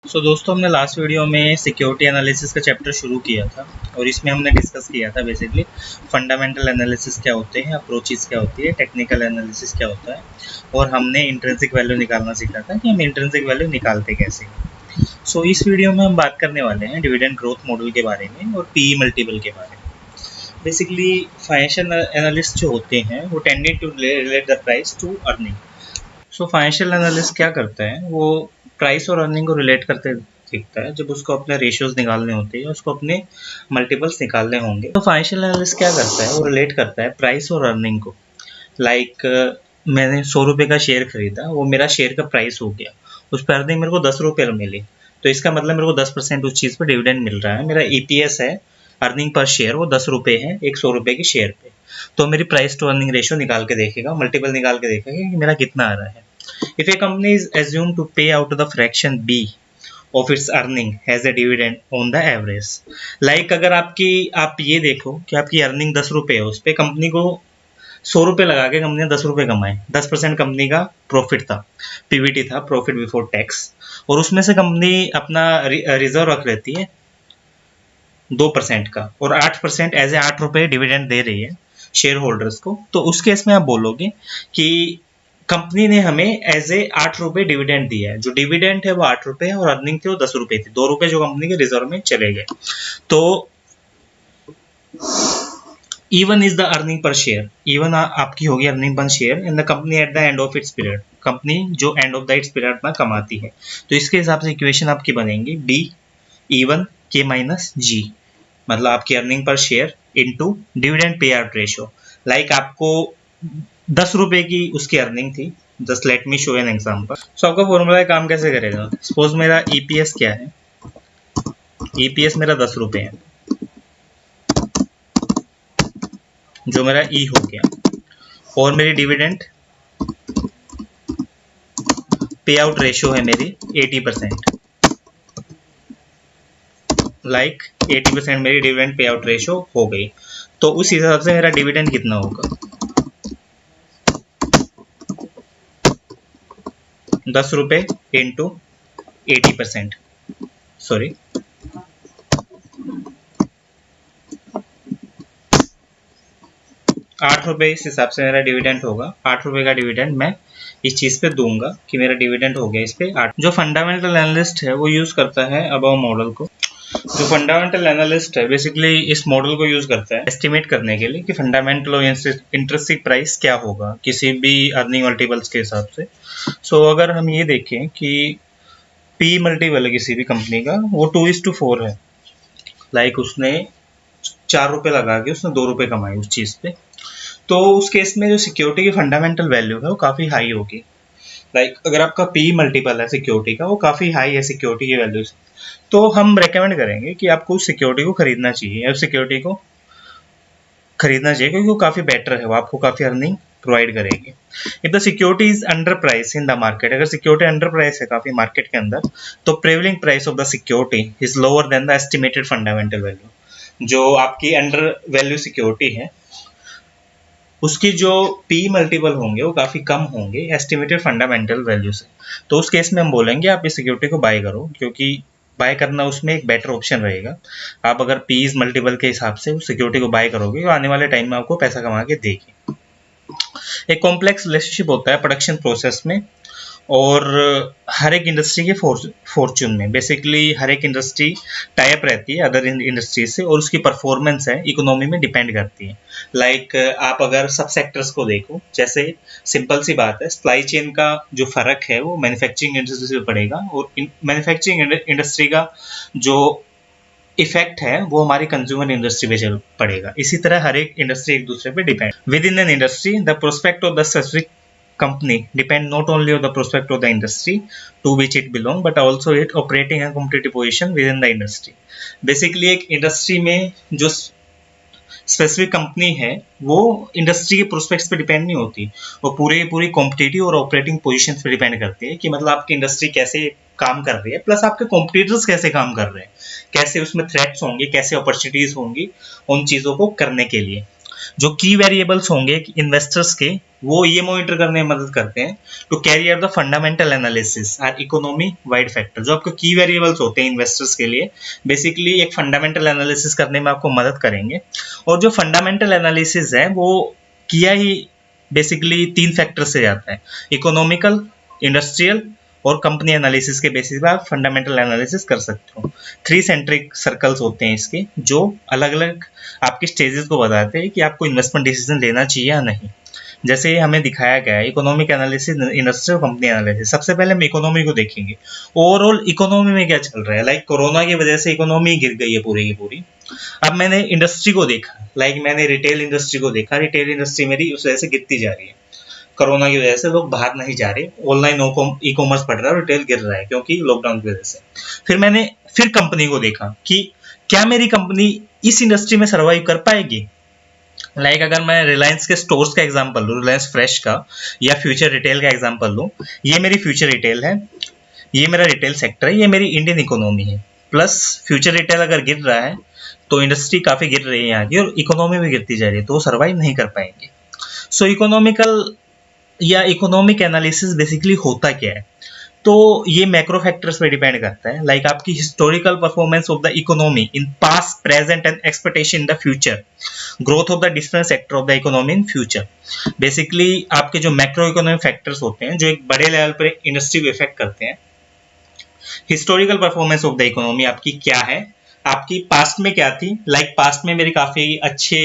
दोस्तों हमने last video में सिक्योरिटी एनालिसिस का चैप्टर शुरू किया था और इसमें हमने डिस्कस किया था बेसिकली फंडामेंटल एनालिसिस क्या होते हैं, अप्रोचेस क्या होती है, टेक्निकल एनालिसिस क्या होता है और हमने इंट्रिंसिक वैल्यू निकालना सीखा था कि हम इंट्रिंसिक वैल्यू निकालते कैसे हैं। इस वीडियो में हम बात करने वाले हैं डिविडेंड ग्रोथ मॉडल के बारे में और पीई मल्टीपल के बारे में। बेसिकली फाइनेंशियल एनालिस्ट जो होते हैं वो tended to relate the price to earning. Financial analyst क्या करता है, वो प्राइस और अर्निंग को रिलेट करते दिखता है जब उसको अपने रेशियोज निकालने होते हैं, उसको अपने मल्टीपल्स निकालने होंगे। फाइनेंशियल एनालिस्ट क्या करता है, वो रिलेट करता है प्राइस और अर्निंग को। मैंने 100 रुपये का शेयर खरीदा, वो मेरा शेयर का प्राइस हो गया, उस पर अर्निंग मेरे को 10 रुपये मिली, तो इसका मतलब मेरे को 10% उस चीज़ पर डिविडेंड मिल रहा है। मेरा ईपीएस है, अर्निंग पर शेयर, वो 10 रुपये है एक 100 रुपये के शेयर पे। तो मेरी प्राइस टू अर्निंग रेशियो निकाल के देखेगा, मल्टीपल निकाल के देखेगा कि मेरा कितना आ रहा है। If a company is assumed to pay out the fraction B of its earning as a dividend on the average, अगर आप ये देखो कि आपकी अर्निंग 10 रुपये है, उस पर कंपनी को 100 रुपये लगा के कंपनी ने 10 रुपये कमाए, 10% कंपनी का प्रॉफिट था, पीवीटी था, प्रॉफिट बिफोर टैक्स, और उसमें से कंपनी अपना रिजर्व रख लेती है 2% का और 8% एज ए 8 रुपये डिविडेंड दे रही है शेयर होल्डर्स को। तो उस केस में आप बोलोगे कि कंपनी ने हमें एज ए 8 रुपये डिविडेंड दिया है, जो डिविडेंड है वो 8 रुपये है और अर्निंग थी वो 10 रुपये थी, 2 रुपये जो कंपनी के रिजर्व में चले गए। तो इवन इज द अर्निंग पर शेयर, इवन आपकी होगी अर्निंग पर share in the company at the end of its period, company जो end of the its period में कमाती है। तो इसके हिसाब से इक्वेशन आपकी बनेगी बी इवन के माइनस जी, मतलब आपकी अर्निंग पर share into dividend pay out ratio. आपको 10 रुपये की उसकी अर्निंग थी, just let me show an example. आपका फॉर्मूला काम कैसे करेगा, सपोज मेरा ईपीएस क्या है, ईपीएस मेरा 10 रुपये है, जो मेरा ई हो गया, और मेरी डिविडेंड पे आउट रेशियो है मेरी 80%, 80% मेरी डिविडेंड पे आउट रेशियो हो गई। तो उस हिसाब से मेरा डिविडेंड कितना होगा, 10 रुपये इंटू 80%, सॉरी 8 रुपये इस हिसाब से मेरा डिविडेंड होगा। 8 रुपये का डिविडेंड मैं इस चीज़ पे दूंगा कि मेरा डिविडेंड हो गया इस पे 8। जो फंडामेंटल एनालिस्ट है वो यूज़ करता है अबव मॉडल को। जो फंडामेंटल एनालिस्ट है बेसिकली इस मॉडल को यूज़ करता है एस्टिमेट करने के लिए कि फंडामेंटल और इंट्रिंसिक प्राइस क्या होगा किसी भी अर्निंग मल्टीपल्स के हिसाब से। अगर हम ये देखें कि पी मल्टीपल है किसी भी कंपनी का, वो 2:4 है। उसने 4 रुपये लगा के उसने 2 रुपये कमाए उस चीज़ पे। तो उस केस में जो सिक्योरिटी की फंडामेंटल वैल्यू है वो काफ़ी हाई होगी। अगर आपका पी मल्टीपल है सिक्योरिटी का, वो काफ़ी हाई है सिक्योरिटी की वैल्यू से, तो हम रेकमेंड करेंगे कि आपको उस सिक्योरिटी को खरीदना चाहिए, उस सिक्योरिटी को खरीदना चाहिए क्योंकि वो काफ़ी बेटर है, वो आपको काफ़ी अर्निंग प्रोवाइड करेगी। If the security is under price in the market, अगर सिक्योरिटी अंडर प्राइस है काफ़ी मार्केट के अंदर, तो prevailing price of the security is lower than the estimated fundamental value. जो आपकी अंडर वैल्यू सिक्योरिटी है उसकी जो पी मल्टीपल होंगे वो काफ़ी कम होंगे एस्टिमेटेड फंडामेंटल वैल्यू से। तो उस केस में हम बोलेंगे आप इस सिक्योरिटी को बाय करो, क्योंकि बाय करना उसमें एक बेटर ऑप्शन रहेगा। आप अगर पीज मल्टीपल के हिसाब से उस सिक्योरिटी को बाय करोगे तो आने वाले टाइम में आपको पैसा कमा के देगी। एक कॉम्प्लेक्स रिलेशनशिप होता है प्रोडक्शन प्रोसेस में और हर एक इंडस्ट्री के फॉर्चून में। बेसिकली हर एक इंडस्ट्री टाइप रहती है अदर इंडस्ट्री से और उसकी परफॉर्मेंस है इकोनॉमी में डिपेंड करती है। आप अगर सब सेक्टर्स को देखो, जैसे सिंपल सी बात है, सप्लाई चेन का जो फर्क है वो मैन्युफैक्चरिंग इंडस्ट्री से पड़ेगा और मैन्युफैक्चरिंग इंडस्ट्री का जो इफेक्ट है वो हमारी कंज्यूमर इंडस्ट्री पे चल पड़ेगा। इसी तरह हर एक इंडस्ट्री एक दूसरे पे depend. With in an industry the prospect of the specific company depend not only on the prospect of the industry to which it belong but also it operating and competitive position within the industry। Basically एक industry में जो specific company है वो industry के prospects पे depend नहीं होती, वो पूरी कॉम्पिटिटिव और ऑपरेटिंग पोजीशंस पे डिपेंड करती है कि मतलब आपकी इंडस्ट्री कैसे काम कर रही है, प्लस आपके कॉम्पिटिटर्स कैसे काम कर रहे हैं, कैसे उसमें थ्रेट्स होंगे, कैसे अपॉर्चुनिटीज होंगी उन चीज़ों को करने के लिए। जो की वेरिएबल्स होंगे इन्वेस्टर्स के, वो ये मॉनिटर करने में मदद करते हैं to carry out the fundamental analysis और इकोनॉमी वाइड फैक्टर। जो आपके की वेरिएबल्स होते हैं इन्वेस्टर्स के लिए, बेसिकली एक फंडामेंटल एनालिसिस करने में आपको मदद करेंगे। और जो फंडामेंटल एनालिसिस है वो किया ही बेसिकली 3 फैक्टर से जाता है, इकोनॉमिकल, इंडस्ट्रियल और कंपनी एनालिसिस के बेसिस पे आप फंडामेंटल एनालिसिस कर सकते हो। 3 सेंट्रिक सर्कल्स होते हैं इसके, जो अलग अलग आपके स्टेजेस को बताते हैं कि आपको इन्वेस्टमेंट डिसीजन लेना चाहिए या नहीं। जैसे हमें दिखाया गया है economic analysis, industrial, company analysis. सबसे पहले हम इकोनॉमी को देखेंगे, ओवरऑल इकोनॉमी में क्या चल रहा है। लाइक कोरोना की वजह से इकोनॉमी गिर गई है पूरी की पूरी। अब मैंने इंडस्ट्री को देखा, लाइक मैंने रिटेल इंडस्ट्री को देखा, रिटेल इंडस्ट्री मेरी उस वजह से गिरती जा रही है। कोरोना की वजह से लोग बाहर नहीं जा रहे, ऑनलाइन ई कॉमर्स बढ़ रहा है, रिटेल गिर रहा है क्योंकि लॉकडाउन की वजह से। फिर मैंने कंपनी को देखा कि क्या मेरी कंपनी इस इंडस्ट्री में सर्वाइव कर पाएगी। लाइक अगर मैं रिलायंस के स्टोर्स का एग्जांपल लूँ, रिलायंस फ्रेश का, या फ्यूचर रिटेल का एग्जांपल लूँ, ये मेरी फ्यूचर रिटेल है, ये मेरा रिटेल सेक्टर है, ये मेरी इंडियन इकोनॉमी है। प्लस फ्यूचर रिटेल अगर गिर रहा है तो इंडस्ट्री काफी गिर रही है यहाँ की, और इकोनॉमी भी गिरती जा रही है, तो वो सर्वाइव नहीं कर पाएंगे। सो इकोनॉमिकल या इकोनॉमिक एनालिसिस बेसिकली होता क्या है, तो ये मैक्रो फैक्टर्स पे डिपेंड करता है। लाइक आपकी historical performance of the economy in past, present and expectation in the future, growth of the different sector of the economy in future. Basically आपके जो मैक्रो इकोनॉमिक फैक्टर्स होते हैं जो एक बड़े लेवल पर इंडस्ट्री को इफेक्ट करते हैं। Historical performance of the economy आपकी क्या है, आपकी पास्ट में क्या थी। लाइक पास्ट में मेरी काफी अच्छे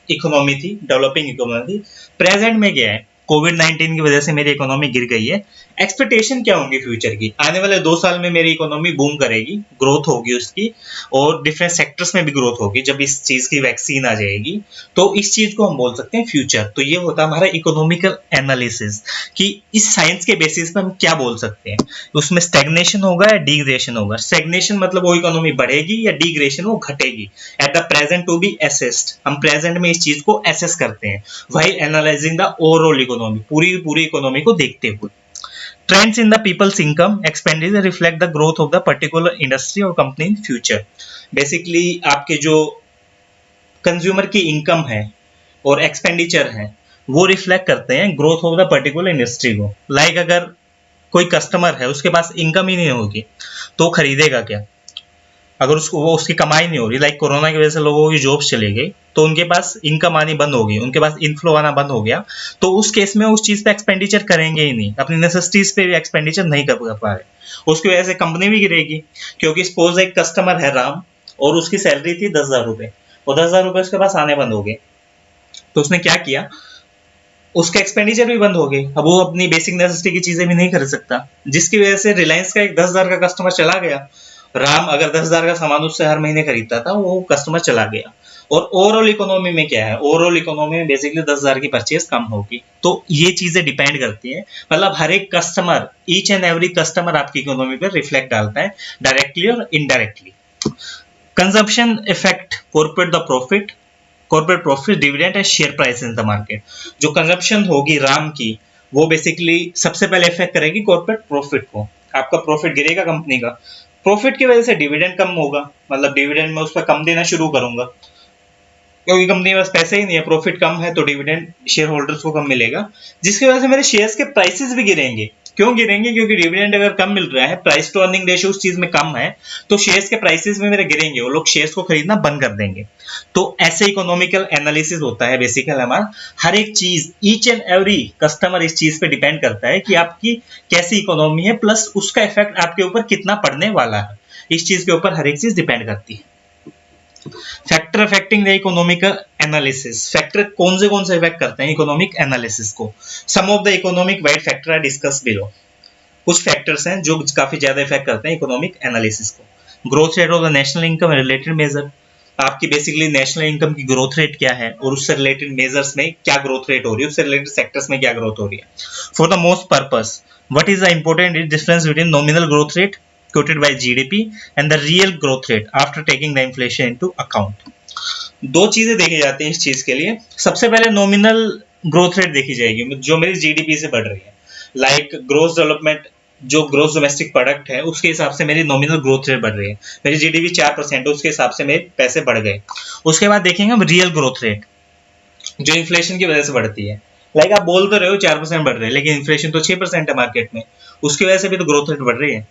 इकोनॉमी थी, डेवलपिंग इकोनॉमी थी। प्रेजेंट में क्या है, कोविड-19 की वजह से मेरी इकोनॉमी गिर गई है। एक्सपेक्टेशन क्या होंगी फ्यूचर की, आने वाले 2 साल में मेरी इकोनॉमी बूम करेगी, ग्रोथ होगी उसकी, और डिफरेंट सेक्टर्स में भी ग्रोथ होगी जब इस चीज की वैक्सीन आ जाएगी। तो इस चीज को हम बोल सकते हैं फ्यूचर। तो ये होता है हमारा इकोनॉमिकल एनालिसिस, कि इस साइंस के बेसिस पे हम क्या बोल सकते हैं, उसमें स्टैग्नेशन होगा या डिग्रेशन होगा। स्टैग्नेशन मतलब वो इकोनॉमी बढ़ेगी, या डिग्रेशन वो घटेगी। At the present to be assessed, हम प्रेजेंट में इस चीज को एसेस करते हैं, वही एनालाइजिंग द ओवरऑल इकोनॉमी, पूरी इकोनॉमी को देखते हुए। Trends in the people's income expenditure reflect the growth of the particular industry or company in future. Basically आपके जो कंज्यूमर की इनकम है और एक्सपेंडिचर है वो रिफ्लेक्ट करते हैं growth of the particular industry को। लाइक अगर कोई कस्टमर है उसके पास इनकम ही नहीं होगी तो खरीदेगा क्या, अगर उसको वो उसकी कमाई नहीं हो रही। लाइक कोरोना की वजह से लोगों की जॉब्स चली गई तो उनके पास इनकम आनी बंद हो गई, उनके पास इनफ्लो आना बंद हो गया, तो उस केस में उस चीज पे एक्सपेंडिचर करेंगे ही नहीं, अपनी नेसेसिटीज पे भी एक्सपेंडिचर नहीं कर पा रहे, उसकी वजह से कंपनी भी गिरेगी। क्योंकि सपोज एक कस्टमर है राम और उसकी सैलरी थी 10,000 रुपए, और 10,000 रुपए उसके पास आने बंद हो गए, तो उसने क्या किया, उसके एक्सपेंडिचर भी बंद हो गए। अब वो अपनी बेसिक नेसेसिटी की चीजें भी नहीं खरीद सकता, जिसकी वजह से रिलायंस का एक 10,000 का कस्टमर चला गया। राम अगर 10,000 का सामान उससे हर महीने खरीदता था, वो कस्टमर चला गया। और ओवरऑल इकोनॉमी में क्या है, ओवरऑल इकोनॉमी में बेसिकली 10,000 की परचेज कम होगी। तो ये चीजें डिपेंड करती है, मतलब हर एक customer, each and every customer आपकी इकोनॉमी पर रिफ्लेक्ट डालता है, डायरेक्टली और indirectly. Consumption effect corporate the profit, corporate profit, dividend and share price in the market. जो कंजम्पशन होगी राम की, वो बेसिकली सबसे पहले इफेक्ट करेगी कॉर्पोरेट प्रॉफिट को। आपका प्रॉफिट गिरेगा कंपनी का, प्रॉफिट की वजह से डिविडेंड कम होगा, मतलब डिविडेंड में उस पर कम देना शुरू करूंगा, क्योंकि कंपनी के पास पैसे ही नहीं है, प्रॉफिट कम है तो डिविडेंड शेयर होल्डर्स को कम मिलेगा, जिसकी वजह से मेरे शेयर्स के प्राइसेस भी गिरेंगे। क्यों गिरेंगे, क्योंकि डिविडेंड अगर कम मिल रहा है, प्राइस टू अर्निंग रेशियो उस चीज में कम है, तो शेयर्स के प्राइसेस में मेरे गिरेंगे, वो लोग शेयर्स को खरीदना बंद कर देंगे। तो ऐसे इकोनॉमिकल एनालिसिस होता है बेसिकली हमारा। हर एक चीज, ईच एंड एवरी कस्टमर इस चीज पे डिपेंड करता है कि आपकी कैसी इकोनॉमी है, प्लस उसका इफेक्ट आपके ऊपर कितना पड़ने वाला है, इस चीज के ऊपर हर एक चीज डिपेंड करती है। Factor affecting the economical analysis, factor कौन से इफेक्ट करते हैं इकोनॉमिक एनालिसिस को। Some of the economic wide factor are discuss below. कुछ फैक्टर्स हैं जो काफी ज्यादा इफेक्ट करते हैं इकोनॉमिक एनालिसिस को। Growth rate of the national income related measure, आपकी बेसिकली नेशनल इनकम की ग्रोथ रेट क्या है और उससे रिलेटेड मेजर्स में क्या ग्रोथ रेट हो रही है, उससे रिलेटेड सेक्टर्स में क्या ग्रोथ हो रही है। For the most purpose, what is the important difference between nominal growth rate quoted by GDP and the real growth rate after taking the inflation into account। दो चीजें देखी जाती हैं इस चीज के लिए। सबसे पहले नॉमिनल ग्रोथ रेट देखी जाएगी जो मेरी जीडीपी से बढ़ रही है, लाइक ग्रोस डेवलपमेंट जो ग्रोस डोमेस्टिक प्रोडक्ट है उसके हिसाब से मेरी नॉमिनल ग्रोथ रेट बढ़ रही है। मेरी जीडीपी 4% है, उसके हिसाब से मेरे पैसे बढ़ गए। उसके बाद देखेंगे हम रियल ग्रोथ रेट, जो इन्फ्लेशन की वजह से बढ़ती है। लाइक आप बोल तो रहे हो 4% बढ़ रहे हैं, लेकिन इन्फ्लेशन तो 6% है मार्केट में, उसकी वजह से भी तो ग्रोथ रेट बढ़ रही है।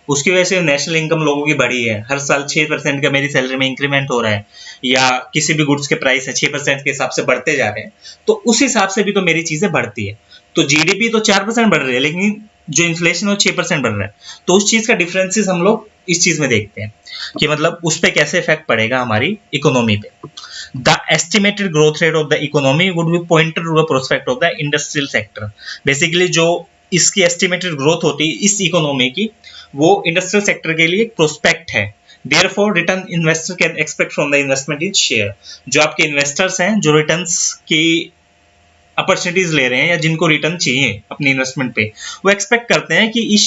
उसकी वजह से नेशनल इनकम लोगों की बढ़ी है, हर साल 6% का मेरी सैलरी में इंक्रीमेंट हो रहा है, या किसी भी गुड्स के प्राइस है 6% के हिसाब से बढ़ते जा रहे हैं, तो उस हिसाब से भी तो मेरी चीजें बढ़ती है। तो जीडीपी तो 4% बढ़ रही है, लेकिन जो इन्फ्लेशन है वो 6% बढ़ रहा है। तो उस चीज का डिफरेंसेस हम लोग इस चीज में देखते हैं कि मतलब उस पर कैसे इफेक्ट पड़ेगा हमारी इकोनॉमी पे। The estimated growth rate of the economy would be pointed to the prospect of the industrial sector. Basically जो इसकी एस्टिमेटेड ग्रोथ होती है इस इकोनॉमी की, वो इंडस्ट्रियल सेक्टर के लिए प्रोस्पेक्ट है। Therefore, return investor can expect from the investment in share। जो आपके इन्वेस्टर्स हैं, जो रिटर्न्स की अपॉर्चुनिटीज ले रहे हैं या जिनको रिटर्न चाहिए अपनी इन्वेस्टमेंट पे, वो एक्सपेक्ट करते हैं कि इस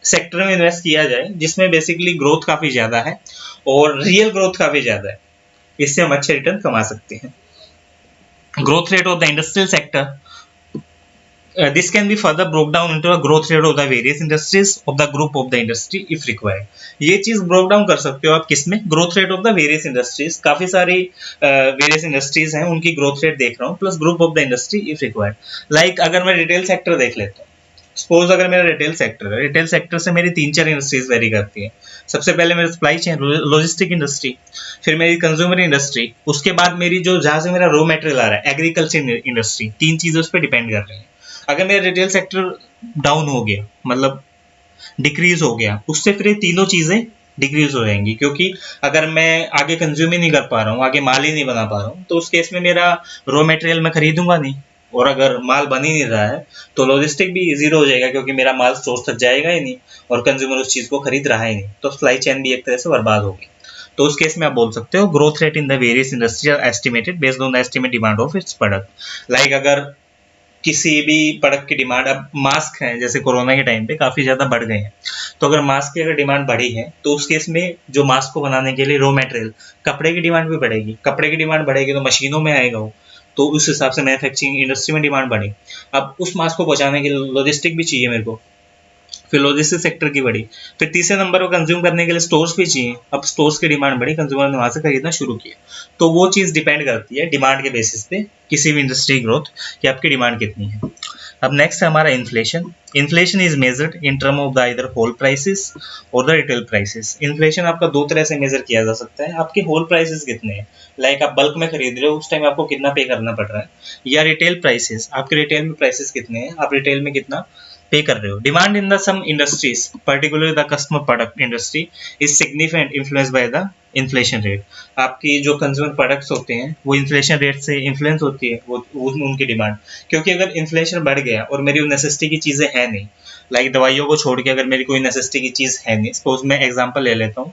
सेक्टर में इन्वेस्ट किया जाए जिसमें बेसिकली ग्रोथ काफी ज्यादा है और रियल ग्रोथ काफी ज्यादा है, इससे हम अच्छे रिटर्न कमा सकते हैं। Growth rate of the industrial sector, this can be further broke down into a growth rate of the various industries of the group of the industry if required। ये चीज ब्रोक डाउन कर सकते हो आप किसमें, growth rate of the various industries. काफी सारी various industries हैं, उनकी ग्रोथ रेट देख रहा हूँ, plus group of the industry if required. Like अगर मैं रिटेल सेक्टर देख लेता हूँ, सपोज अगर मेरा रिटेल सेक्टर है, रिटेल सेक्टर से मेरी 3-4 इंडस्ट्रीज वेरी करती है। सबसे पहले मेरी सप्लाई चेन लॉजिस्टिक इंडस्ट्री, फिर मेरी कंज्यूमर इंडस्ट्री, उसके बाद मेरी जो जहां से मेरा रॉ मटेरियल आ रहा है एग्रीकल्चर इंडस्ट्री। 3 चीजें उस पर डिपेंड कर रही हैं। अगर मेरा रिटेल सेक्टर डाउन हो गया, मतलब डिक्रीज हो गया, उससे फिर ये तीनों चीजें डिक्रीज हो जाएंगी, क्योंकि अगर मैं आगे कंज्यूम ही नहीं कर पा रहा हूँ, आगे माल ही नहीं बना पा रहा हूँ, तो उस केस में मेरा रॉ मटेरियल मैं खरीदूंगा नहीं, और अगर माल बन ही नहीं रहा है तो लॉजिस्टिक भी जीरो हो जाएगा, क्योंकि मेरा माल स्टोर तक जाएगा ही नहीं और कंज्यूमर उस चीज को खरीद रहा ही नहीं, तो सप्लाई चेन भी एक तरह से बर्बाद होगी। तो उस केस में आप बोल सकते हो growth rate in the various industry are estimated based on the estimate demand of its product. Like अगर किसी भी प्रोडक्ट की डिमांड, अब मास्क है जैसे कोरोना के टाइम पे काफी ज्यादा बढ़ गए हैं, तो अगर मास्क की अगर डिमांड बढ़ी है तो उस केस में जो मास्क को बनाने के लिए रॉ मटेरियल, कपड़े की डिमांड भी बढ़ेगी। कपड़े की डिमांड बढ़ेगी तो मशीनों में आएगा वो, तो उस हिसाब से मैन्युफैक्चरिंग इंडस्ट्री में डिमांड बढ़ी। अब उस मास्क को पहुंचाने के लिए लॉजिस्टिक भी चाहिए मेरे को, फिर लॉजिस्टिक सेक्टर की बढ़ी, फिर तीसरे नंबर पर कंज्यूम करने के लिए स्टोर्स भी चाहिए। अब स्टोर्स की डिमांड बढ़ी, कंज्यूमर ने वहां से खरीदना शुरू किया। तो वो चीज डिपेंड करती है डिमांड के बेसिस पे किसी भी इंडस्ट्री ग्रोथ कि आपकी डिमांड कितनी है। अब नेक्स्ट है हमारा inflation. Inflation is measured in term of the either whole prices और द रिटेल प्राइसेस। इन्फ्लेशन आपका 2 तरह से मेजर किया जा सकता है, आपके होल प्राइसेस कितने हैं, लाइक आप बल्क में खरीद रहे हो उस टाइम आपको कितना पे करना पड़ रहा है, या रिटेल प्राइसेस, आपके रिटेल में प्राइसेस कितने हैं, आप रिटेल में कितना पे कर रहे हो। Demand in the some industries particularly the customer product industry is significant influence by the inflation rate. आपकी जो कंज्यूमर प्रोडक्ट्स होते हैं वो इन्फ्लेशन रेट से इन्फ्लुएंस होती है वो उनकी डिमांड, क्योंकि अगर इन्फ्लेशन बढ़ गया और मेरी नेसेसिटी की चीजें है नहीं, लाइक दवाइयों को छोड़ के अगर मेरी कोई नेसेसिटी की चीज है नहीं, सपोज मैं एग्जांपल ले लेता हूँ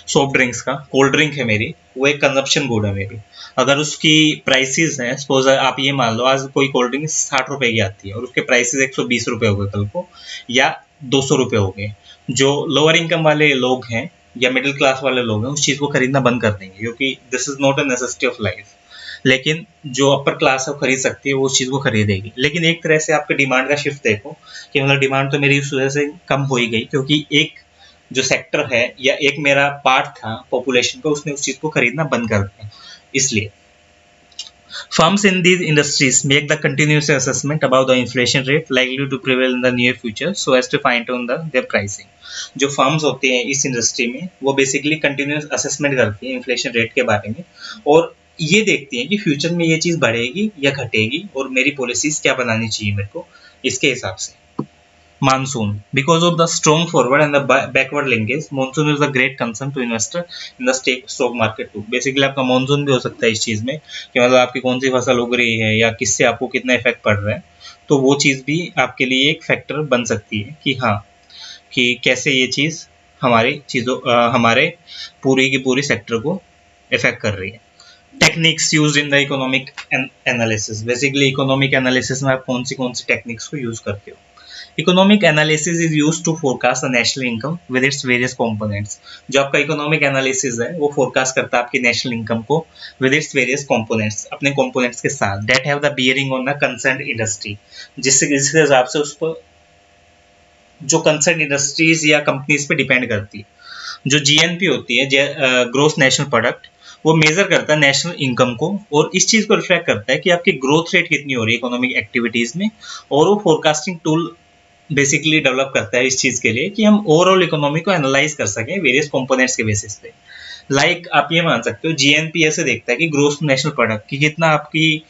सॉफ्ट ड्रिंक्स का, कोल्ड ड्रिंक है मेरी, वो एक कंजप्शन गुड है मेरी, अगर उसकी प्राइसेस हैं, सपोज आप ये मान लो आज कोई कोल्ड ड्रिंक 60 रुपए की आती है और उसके प्राइसेस 120 रुपए हो गए कल को, या 200 रुपए हो गए, जो लोअर इनकम वाले लोग हैं या मिडिल क्लास वाले लोग हैं उस चीज को खरीदना बंद कर देंगे, क्योंकि this is not a necessity of life. लेकिन जो अपर क्लास है वो खरीद सकती है, वो उस चीज को खरीदेगी। लेकिन एक तरह से आपके डिमांड का शिफ्ट देखो कि मतलब डिमांड तो मेरी उस वजह से कम हो ही गई, क्योंकि एक जो सेक्टर है या एक मेरा पार्ट था पॉपुलेशन का, उसने उस चीज को खरीदना बंद कर दिया। इसलिए firms in these industries make the continuous assessment about the inflation rate likely to prevail in the near future so as to fine tune their pricing। जो फर्म्स होते हैं इस इंडस्ट्री में वो बेसिकली कंटिन्यूस असेसमेंट करती हैं inflation rate के बारे में, और ये देखती हैं कि फ्यूचर में ये चीज बढ़ेगी या घटेगी और मेरी पॉलिसीज क्या बनानी चाहिए मेरे को इसके हिसाब से। Monsoon, because of the strong forward and the backward linkage, monsoon is a great concern to investor in the stock market too। Basically आपका मानसून भी हो सकता है इस चीज में कि मतलब आपकी कौन सी फसल उग रही है या किससे आपको कितना इफेक्ट पड़ रहा है, तो वो चीज भी आपके लिए एक फैक्टर बन सकती है कि हाँ कि कैसे ये चीज हमारे पूरी की पूरी सेक्टर को इफेक्ट कर रही है। Techniques use in the economic analysis. Basically economic analysis में आप कौन सी टेक्निक्स को यूज करते हो। Economic analysis is used to forecast the national income with its various components. जो आपका इकोनॉमिक एनालिसिस है वो फोरकास्ट करता है आपकी नेशनल इनकम को विद इट्स वेरियस कंपोनेंट्स, अपने कंपोनेंट्स के साथ, that have the bearing on the concerned industry, जिसके हिसाब से उस पर जो कंसर्न इंडस्ट्रीज या कंपनीज पे डिपेंड करती है। जो जीएनपी होती है, ग्रोथ नेशनल प्रोडक्ट, वो मेजर करता है नेशनल इनकम को, और इस चीज को रिफ्लेक्ट करता है कि आपकी ग्रोथ रेट कितनी हो रही है इकोनॉमिक एक्टिविटीज में। और वो फोरकास्टिंग टूल बेसिकली डेवलप करता है इस चीज के लिए कि हम ओवरऑल इकोनॉमी को एनालाइज कर सकें वेरियस कंपोनेंट्स के बेसिस पे। आप ये मान सकते हो जीएनपी ऐसे देखता है कि ग्रोथ नेशनल प्रोडक्ट की कितना आपकी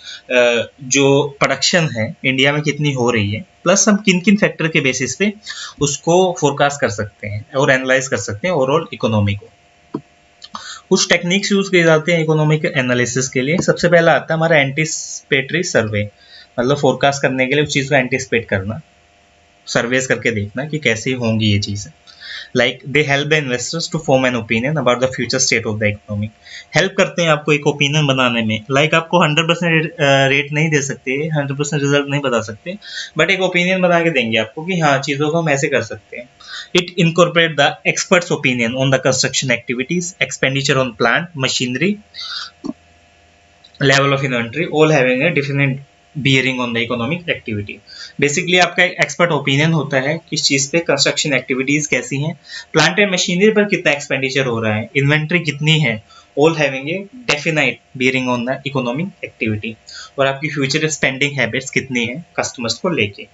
जो प्रोडक्शन है इंडिया में कितनी हो रही है, प्लस हम किन किन फैक्टर के बेसिस पे उसको फोरकास्ट कर सकते हैं और एनालाइज कर सकते हैं ओवरऑल इकोनॉमी को। कुछ टेक्निक्स यूज किए जाते हैं इकोनॉमिक एनालिसिस के लिए। सबसे पहला आता है हमारा एंटीसिपेटरी सर्वे, मतलब फोरकास्ट करने के लिए उस चीज को एंटीसिपेट करना, सर्वेस करके देखना कि कैसे होंगी ये चीजें। They help the investors to form an opinion about the future state of the economy. Help करते हैं आपको एक ओपिनियन बनाने में। आपको 100% रेट नहीं दे सकते, 100% रिजल्ट नहीं बता सकते, बट एक ओपिनियन बना के देंगे आपको कि हाँ चीज़ों को हम ऐसे कर सकते हैं। It incorporate the experts opinion on the construction activities, expenditure on plant machinery, level of inventory, all having a different bearing on the economic activity. Basically आपका एक एक्सपर्ट ओपिनियन होता है किस चीज पे, कंस्ट्रक्शन एक्टिविटीज कैसी हैं, प्लांट एंड मशीनरी पर कितना एक्सपेंडिचर हो रहा है, इन्वेंट्री कितनी है, all having a definite bearing on the economic activity, और आपकी फ्यूचर स्पेंडिंग हैबिट्स कितनी है कस्टमर्स को लेके।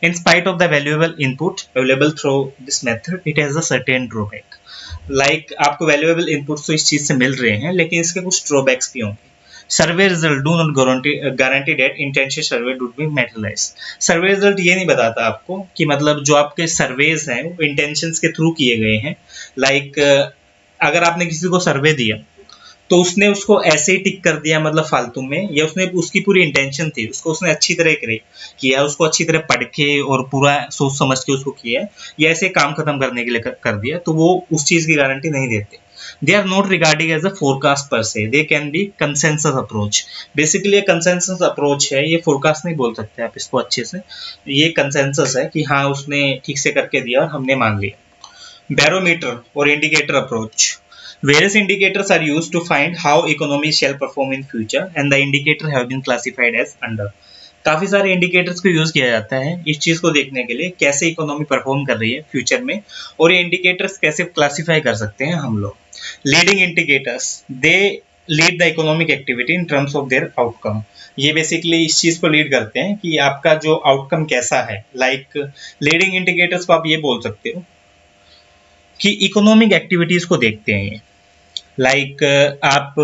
In spite of the valuable input available through this method, it has a certain drawback. आपको वैल्यूएबल इनपुट तो इस चीज से मिल रहे हैं, लेकिन इसके कुछ ड्रॉबैक्स भी होंगे। Survey result do not guarantee that intention survey would be materialised. Survey result ये नहीं बताता आपको कि मतलब जो आपके सर्वेज हैं वो इंटेंशंस के थ्रू किए गए हैं। अगर आपने किसी को सर्वे दिया तो उसने उसको ऐसे ही टिक कर दिया, मतलब फालतू में, या उसने उसकी पूरी इंटेंशन थी, उसको उसने अच्छी तरह किया, उसको अच्छी तरह पढ़ के और पूरा सोच समझ के उसको किया, या ऐसे काम खत्म करने के लिए कर दिया, तो वो उस चीज की गारंटी नहीं देते। They are not regarded as a forecast per se. They can be consensus approach. Basically ये consensus approach है, ये forecast नहीं बोल सकते आप इसको अच्छे से। ये consensus है कि हाँ उसने ठीक से करके दिया और हमने मान लिया। Barometer और indicator approach. Various indicators are used to find how economy shall perform in future, and the indicator have been classified as under. काफी सारे इंडिकेटर्स को यूज किया जाता है इस चीज को देखने के लिए कैसे इकोनॉमी परफॉर्म कर रही है फ्यूचर में, और ये इंडिकेटर्स कैसे क्लासिफाई कर सकते हैं हम लोग। Leading indicators, they lead the economic activity in terms of their outcome. ये बेसिकली इस चीज को लीड करते हैं कि आपका जो आउटकम कैसा है। लीडिंग इंडिकेटर्स को आप ये बोल सकते हो कि इकोनॉमिक एक्टिविटीज को देखते हैं ये। आप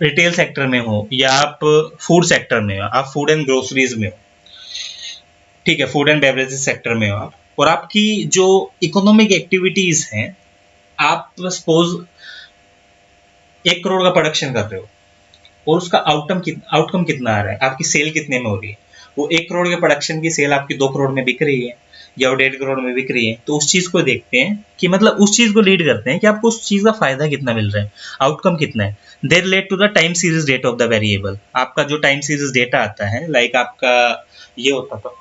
रिटेल सेक्टर में हो या आप फूड सेक्टर में हो, आप फूड एंड ग्रोसरीज में हो, ठीक है, फूड एंड बेवरेजेस सेक्टर में हो आप, और आपकी जो इकोनॉमिक एक्टिविटीज हैं, आप सपोज 1 करोड़ का प्रोडक्शन कर रहे हो और उसका आउटकम कितना आ रहा है, आपकी सेल कितने में हो रही है। वो 1 करोड़ के प्रोडक्शन की सेल आपकी 2 करोड़ में बिक रही है या 1.5 करोड़ में बिक रही है, तो उस चीज को देखते हैं कि मतलब उस चीज को लीड करते हैं कि आपको उस चीज का फायदा कितना मिल रहा है, आउटकम कितना है। They relate to the time series data of the variable. आपका जो टाइम सीरीज डेटा आता है, आपका ये होता था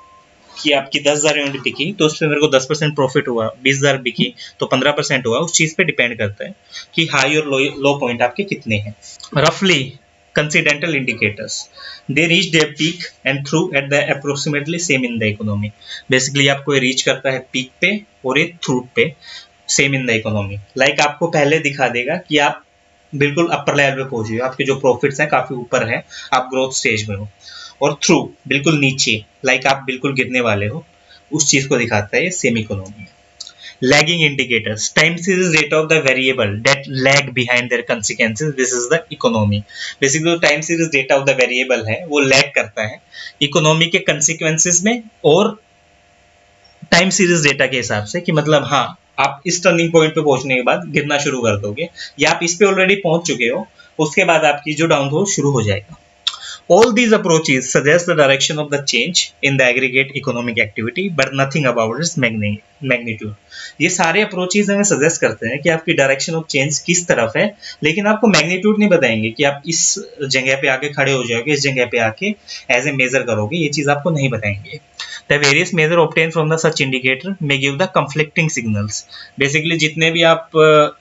कि आपकी 10,000 यूनिट बिकी तो उस पर मेरे को 10% प्रॉफिट हुआ, 20,000 बिकी तो 15% हुआ। उस चीज पे डिपेंड करता है कि हाई और लो पॉइंट आपके कितने हैं। रफली coincidental indicators, they reach their peak and through at the approximately same in the economy. Basically आपको ये रीच करता है पीक पे और ये थ्रू पे सेम इन द इकोनॉमी। आपको पहले दिखा देगा कि आप बिल्कुल अपर लेवल पे पहुंचे हो, आपके जो प्रॉफिट्स हैं काफी ऊपर हैं, आप ग्रोथ स्टेज में हो, और थ्रू बिल्कुल नीचे आप बिल्कुल गिरने वाले हो, उस चीज को दिखाता है ये same economy. Lagging indicators, time series data of the variable that lag behind their consequences, this is the economy. Basically जो time series data of the variable है वो lag करता है इकोनॉमी के consequences में और टाइम सीरीज डेटा के हिसाब से, कि मतलब हाँ आप इस टर्निंग पॉइंट पे पहुंचने के बाद गिरना शुरू कर दोगे, या आप इस पे ऑलरेडी पहुंच चुके हो, उसके बाद आपकी जो डाउनफॉल शुरू हो जाएगा। All these approaches suggest the direction of the change in the aggregate economic activity, but nothing about its magnitude. ये सारे approaches हमें suggest करते हैं कि आपकी direction of change किस तरफ है, लेकिन आपको magnitude नहीं बताएंगे कि आप इस जगह पे आके खड़े हो जाओगे, इस जगह पे आके as a measure करोगे, ये चीज आपको नहीं बताएंगे। The various measure obtained from the such indicator may give the conflicting signals. Basically जितने भी आप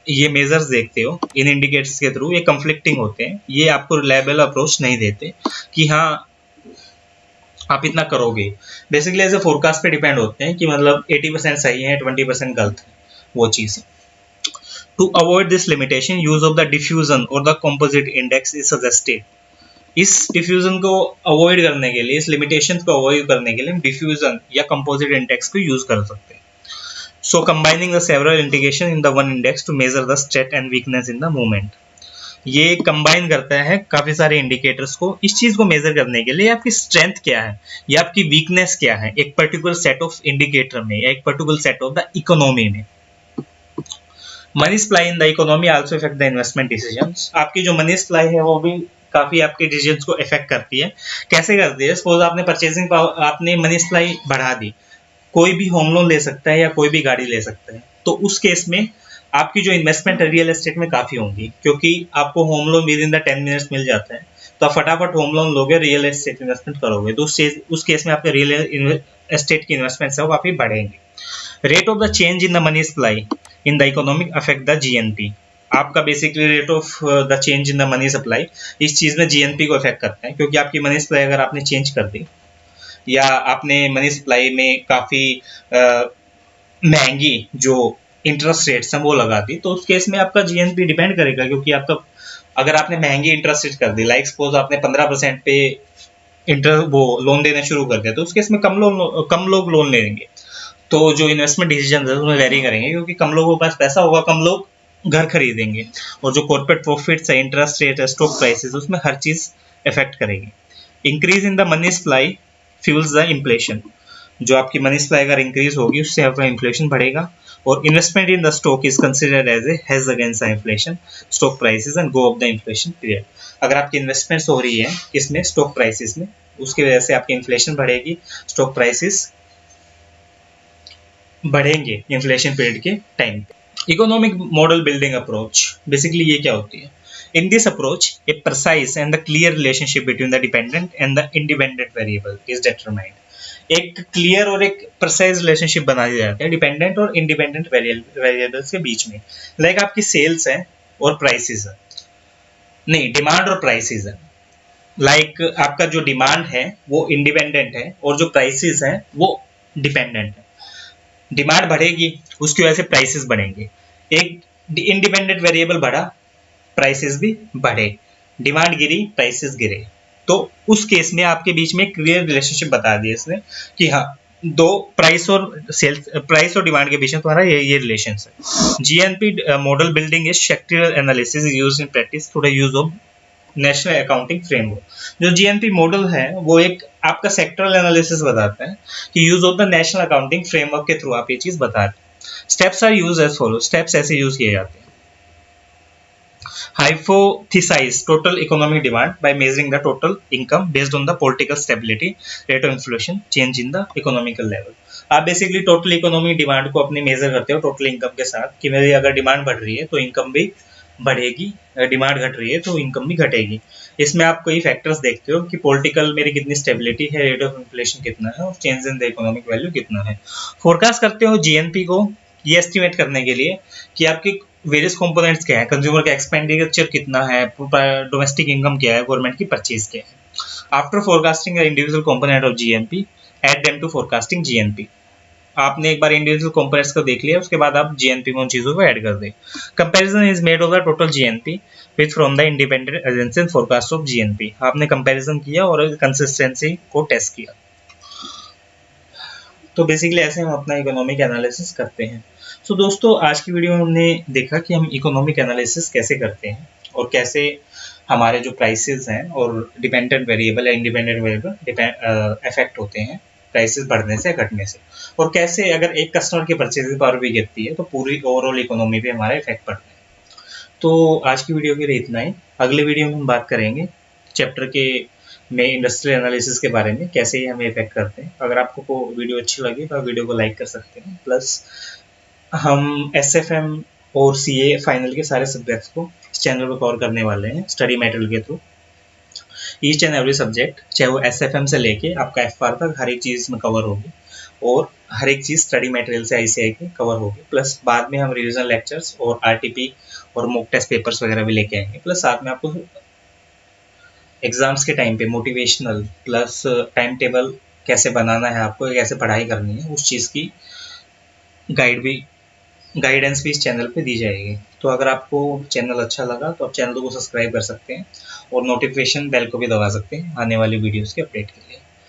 ये measures देखते हो इन indicators के थ्रू, ये conflicting होते हैं, ये आपको reliable approach नहीं देते कि हाँ आप इतना करोगे। बेसिकली ऐसे फोरकास्ट पे डिपेंड होते हैं कि मतलब 80% सही है, 20% गलत है, वो चीज़। To avoid this limitation, use of the diffusion और the composite index is suggested. इस डिफ्यूजन को अवॉइड करने के लिए, इस लिमिटेशन को अवॉइड करने के लिए हम डिफ्यूजन या कंपोजिट इंडेक्स को यूज कर सकते हैं। So combining the several indication in the one index to measure the strength and weakness in the movement. ये कंबाइन करता है काफी सारे इंडिकेटर्स को इस चीज को मेजर करने के लिए, आपकी स्ट्रेंथ क्या है या आपकी वीकनेस क्या है एक पर्टिकुलर सेट ऑफ इंडिकेटर में या एक particular set of the economy में। Money supply in the economy also affect the investment decisions. आपकी जो मनी सप्लाई है वो भी काफी आपके डिसीजंस को इफेक्ट करती है। कैसे करती है? सपोज आपने परचेसिंग पावर, आपने मनी सप्लाई बढ़ा दी, कोई भी होम लोन ले सकता है या कोई भी गाड़ी ले सकता है, तो उस केस में आपकी जो इन्वेस्टमेंट है रियल एस्टेट में काफी होंगी, क्योंकि आपको home loan within the 10 minutes मिल जाता है, तो आप फटाफट होम लोन लोगे, रियल एस्टेट इन्वेस्टमेंट करोगे, तो उस केस में आपके रियल एस्टेट की इन्वेस्टमेंट है वो काफी बढ़ेंगे। Rate of the change in the money supply in the economic affect the GNP. आपका basically rate of the change in the money supply इस चीज में जीएनपी को इफेक्ट करता है, क्योंकि आपकी मनी सप्लाई अगर आपने चेंज कर दी या आपने मनी सप्लाई में काफी महंगी जो इंटरेस्ट रेट्स हैं वो लगा दी, तो उस केस में आपका जीएनपी डिपेंड करेगा, क्योंकि आपका अगर आपने महंगी इंटरेस्ट रेट कर दी, लाइक सपोज आपने 15% पे इंटरेस्ट वो लोन देना शुरू कर दिया, तो उस केस में कम लोग लोन लेंगे, तो जो इन्वेस्टमेंट डिसीजन है उसमें वेरी करेंगे, क्योंकि कम लोगों के पास पैसा होगा, कम लोग घर खरीदेंगे, और जो कॉर्पोरेट प्रॉफिट्स है, इंटरेस्ट रेट है, स्टॉक प्राइसेस, उसमें हर चीज इफेक्ट करेगी। Increase in the money supply fuels the inflation. जो आपकी मनी सप्लाई अगर इंक्रीज होगी उससे आपका इन्फ्लेशन बढ़ेगा, और investment in the stock is considered as a hedge against the inflation stock prices and go off the inflation period. अगर आपकी इन्वेस्टमेंट्स हो रही है किसमें? स्टॉक प्राइसेस में, उसकी वजह से आपकी इन्फ्लेशन बढ़ेगी, स्टॉक प्राइसेस बढ़ेंगे इन्फ्लेशन पीरियड के टाइम पे। Economic model building approach, basically ये क्या होती है? In this approach A precise and the clear relationship between the dependent and the independent variable is determined. एक क्लियर और एक प्रिसाइज रिलेशनशिप बना दिया जाता है डिपेंडेंट और इंडिपेंडेंट वेरिएबल्स के बीच में। लाइक आपकी सेल्स है और प्राइसेस है, नहीं, डिमांड और प्राइसेस है। लाइक आपका जो डिमांड है वो इंडिपेंडेंट है और जो प्राइसेस है वो डिपेंडेंट है। डिमांड बढ़ेगी, उसकी वजह से प्राइसेस बढ़ेंगे। एक इंडिपेंडेंट वेरिएबल बढ़ा, प्राइसेस भी बढ़े, डिमांड गिरी, प्राइसेस गिरे, तो उस केस में आपके बीच में क्लियर रिलेशनशिप बता दिया इसने कि हाँ, दो प्राइस और डिमांड के बीच में तुम्हारा ये रिलेशन है। GNP model building is sectoral analysis used in practice through the use of national accounting framework. जो जीएनपी मॉडल है वो एक आपका सेक्टोरल एनालिसिस बताता है कि use of the national accounting framework के थ्रू आप ये चीज बता रहे हैं। Steps are use as follow, steps ऐसे यूज किए जाते हैं। Hypothesize total economic demand by measuring the total income based on the political stability, rate of inflation, change in the economical level। आप बेसिकली टोटल इकोनॉमिक डिमांड को अपनी major करते हो total income के साथ, कि मेरी अगर डिमांड बढ़ रही है तो इनकम भी बढ़ेगी, डिमांड घट रही है तो इनकम भी घटेगी। इसमें आप कई फैक्टर्स देखते हो कि पॉलिटिकल मेरी कितनी स्टेबिलिटी है, रेट ऑफ इन्फ्लेशन कितना है और change in the economic value कितना है। फोरकास्ट करते हो जीएनपी को ये एस्टिमेट करने के लिए कि आपकी वेरियस कंपोनेंट्स क्या है, कंज्यूमर का एक्सपेंडिचर कितना है, डोमेस्टिक इनकम क्या है, गवर्नमेंट की परचेज क्या है। After forecasting individual component of GNP, add them to forecasting GNP. आपने एक बार इंडिविजुअल कंपोनेंट्स को देख लिया, उसके बाद आप जीएनपी में उन चीजों को ऐड कर दें। Comparison is made of the total GNP with from the independent agency forecast of GNP. आपने कंपैरिजन किया और कंसिस्टेंसी को टेस्ट किया। तो बेसिकली ऐसे हम अपना इकोनॉमिक एनालिसिस करते हैं। सो दोस्तों, आज की वीडियो में हमने देखा कि हम इकोनॉमिक एनालिसिस कैसे करते हैं और कैसे हमारे जो प्राइसेस हैं और डिपेंडेंट वेरिएबल या इंडिपेंडेंट वेरिएबल इफेक्ट होते हैं प्राइसेस बढ़ने से घटने से, और कैसे अगर एक कस्टमर की परचेजिंग पावर भी गिरती है तो पूरी ओवरऑल इकोनॉमी पे हमारा इफेक्ट पड़ता है। तो आज की वीडियो के लिए इतना ही। अगले वीडियो में हम बात करेंगे चैप्टर के में इंडस्ट्रियल एनालिसिस के बारे में, कैसे ये हमें इफेक्ट करते हैं। अगर आपको वीडियो अच्छी लगी तो आप वीडियो को लाइक कर सकते हैं। प्लस हम SFM और CA फाइनल के सारे सब्जेक्ट्स को इस चैनल पर कवर करने वाले हैं स्टडी मटेरियल के through. Each and every subject, चाहे वो SFM से लेके आपका FR तक, हर एक चीज़ में कवर होगी और हर एक चीज़ स्टडी मटेरियल से ICAI के कवर होगी। प्लस बाद में हम रिविजन लेक्चर्स और RTP और मॉक टेस्ट पेपर्स वगैरह भी लेके आएंगे। प्लस साथ में आपको एग्ज़ाम्स के टाइम पे मोटिवेशनल प्लस टाइम टेबल कैसे बनाना है आपको, कैसे पढ़ाई करनी है, उस चीज़ की गाइडेंस भी इस चैनल पे दी जाएगी। तो अगर आपको चैनल अच्छा लगा तो आप चैनल को सब्सक्राइब कर सकते हैं और नोटिफिकेशन बेल को भी दबा सकते हैं आने वाली वीडियोज़ के अपडेट के लिए।